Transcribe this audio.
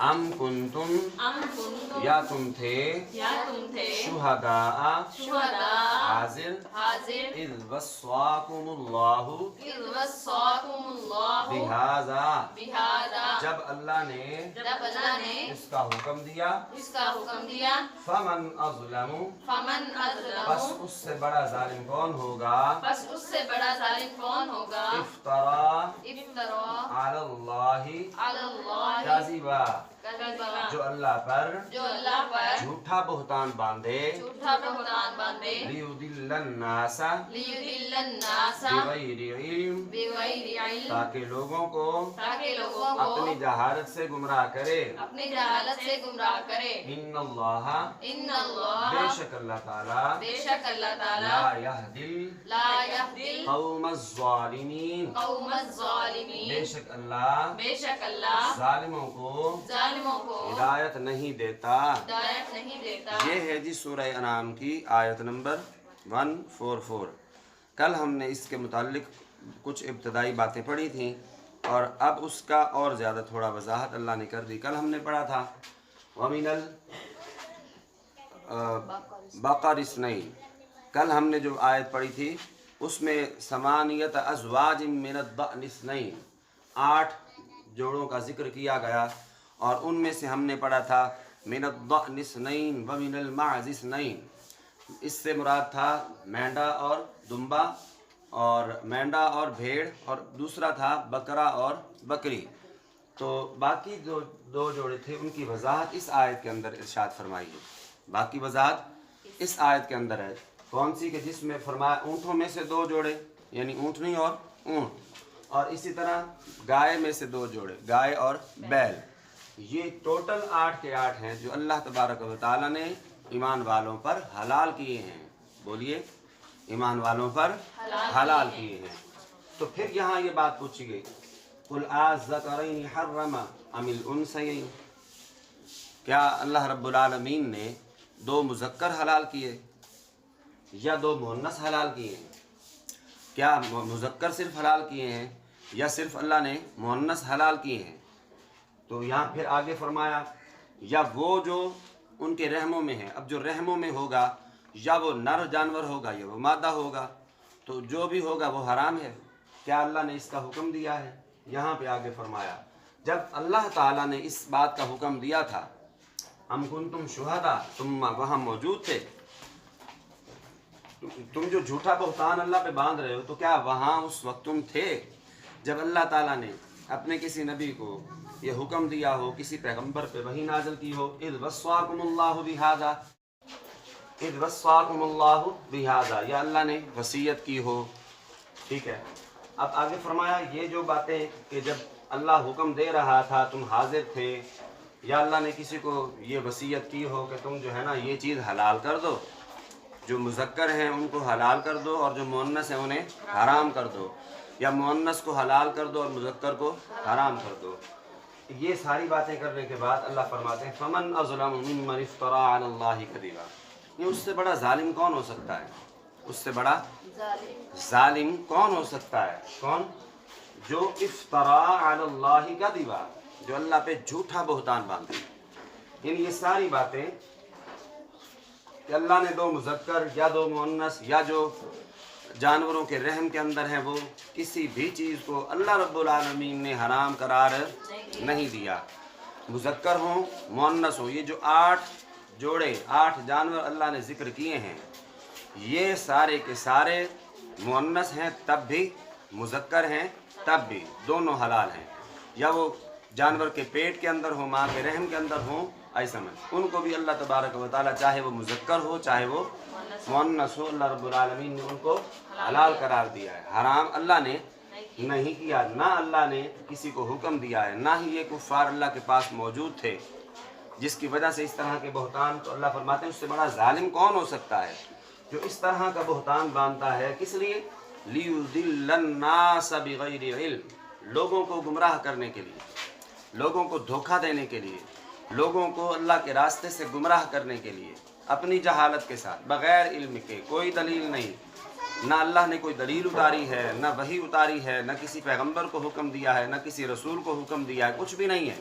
ام کنتم یا تم تھے شہداء حاضر اذ وصاکم اللہ بہذا جب اللہ نے اس کا حکم دیا فمن اظلم بس اس سے بڑا ظالم کون ہوگا افترا علی اللہ کاذبا جو اللہ پر جھوٹا بہتان باندھے لیضل الناس بغیر علم تاکہ لوگوں کو اپنی جہالت سے گمراہ کرے ان اللہ بے شک اللہ تعالی لا یہدی قوم الظالمین بے شک اللہ ظالموں کو ہدایت نہیں دیتا۔ یہ ہے جی سورہ انعام کی آیت نمبر 144۔ کل ہم نے اس کے متعلق کچھ ابتدائی باتیں پڑھی تھیں اور اب اس کا اور زیادہ تھوڑا وضاحت اللہ نے کر دی۔ کل ہم نے پڑھا تھا وَمِنَ الْبَقَرِ اثْنَيْنِ، کل ہم نے جو آیت پڑھی تھی اس میں ثمانیۃ ازواج من الضأن اثنین، 8 جوڑوں کا ذکر کیا گیا اور ان میں سے ہم نے پڑھا تھا من الضأن اثنین ومن المعز اثنین، اس سے مراد تھا مینڈا اور دمبا اور مینڈا اور بھیڑ، اور دوسرا تھا بکرا اور بکری۔ تو باقی جو 2 جوڑے تھے ان کی وضاحت اس آیت کے اندر ارشاد فرمائی ہے۔ باقی وضاحت اس آیت کے اندر ہے، کون سی کہ جس میں فرمایا اونٹوں میں سے 2 جوڑے یعنی اونٹنی اور اونٹ، اور اسی طرح گائے میں سے 2 جوڑے گائے اور بیل۔ یہ ٹوٹل 8 کے 8 ہیں جو اللہ تبارک و تعالیٰ نے ایمان والوں پر حلال کیے ہیں۔ بولیے، ایمان والوں پر حلال کیے ہیں۔ تو پھر یہاں یہ بات پوچھی گئی قُلْ آلذَّكَرَيْنِ حَرَّمَ أَمِ الْأُنثَيَيْنِ، کیا اللہ رب العالمین نے 2 مذکر حلال کیے یا 2 مؤنث حلال کیے ہیں؟ کیا مذکر صرف حلال کیے ہیں یا صرف اللہ نے مؤنث حلال کیے ہیں؟ تو یہاں پھر آگے فرمایا یا وہ جو ان کے رحموں میں ہیں، اب جو رحموں میں ہوگا یا وہ نر جانور ہوگا یا وہ مادہ ہوگا، تو جو بھی ہوگا وہ حرام ہے۔ کیا اللہ نے اس کا حکم دیا ہے؟ یہاں پہ آگے فرمایا جب اللہ تعالیٰ نے اس بات کا حکم دیا تھا ام کنتم شہداء، تم وہاں موجود تھے، تم جو جھوٹا بہتان اللہ پہ باندھ رہے ہو تو کیا وہاں اس وقت تم تھے جب اللہ تعالیٰ نے اپنے کسی نبی کو یہ حکم دیا ہو، کسی پیغمبر پہ وحی نازل کی ہو اذ وصاکم اللہ بہذا، یا اللہ نے وصیت کی ہو؟ ٹھیک ہے، اب آگے فرمایا یہ جو باتیں کہ جب اللہ حکم دے رہا تھا تم حاضر تھے، یا اللہ نے کسی کو یہ وصیت کی ہو کہ تم جو ہے نا یہ چیز حلال کر دو، جو مذکر ہیں ان کو حلال کر دو اور جو مؤنث ہیں انہیں حرام کر دو، یا مؤنث کو حلال کر دو اور مذکر کو حرام کر دو۔ یہ ساری باتیں کرنے کے بعد اللہ فرماتے ہیں فمن اظلم ممن افترى علی اللہ کذبا، یہ اس سے بڑا ظالم کون ہو سکتا ہے؟ اس سے بڑا ظالم کون ہو سکتا ہے؟ کون؟ جو افترى علی اللہ کذبا، جو اللہ پہ جھوٹا بہتان باندھے۔ یعنی یہ ساری باتیں کہ اللہ نے 2 مذکر یا 2 مؤنث یا جو جانوروں کے رحم کے اندر ہیں وہ کسی بھی چیز کو اللہ رب العالمین نے حرام قرار نہیں دیا، مذکر ہوں مؤنث ہوں۔ یہ جو 8 جوڑے 8 جانور اللہ نے ذکر کیے ہیں یہ سارے کے سارے مؤنث ہیں تب بھی، مذکر ہیں تب بھی، دونوں حلال ہیں۔ یا وہ جانور کے پیٹ کے اندر ہوں، ماں کے رحم کے اندر ہوں، ایسا میں ان کو بھی اللہ تبارک و تعالیٰ چاہے وہ مذکر ہو چاہے وہ مؤنث ہو، اللہ رب العالمین نے ان کو حلال قرار دیا ہے۔ حرام اللہ نے نہیں کیا، نہ اللہ نے کسی کو حکم دیا ہے، نہ ہی یہ کفار اللہ کے پاس موجود تھے جس کی وجہ سے اس طرح کے بہتان، تو اللہ فرماتے ہیں اس سے بڑا ظالم کون ہو سکتا ہے جو اس طرح کا بہتان باندھتا ہے؟ کس لیے؟ لیضل الناس بغیر علم، لوگوں کو گمراہ کرنے کے لیے، لوگوں کو دھوکہ دینے کے لیے، لوگوں کو اللہ کے راستے سے گمراہ کرنے کے لیے، اپنی جہالت کے ساتھ بغیر علم کے، کوئی دلیل نہیں، نہ اللہ نے کوئی دلیل اتاری ہے، نہ وحی اتاری ہے، نہ کسی پیغمبر کو حکم دیا ہے، نہ کسی رسول کو حکم دیا ہے، کچھ بھی نہیں ہے۔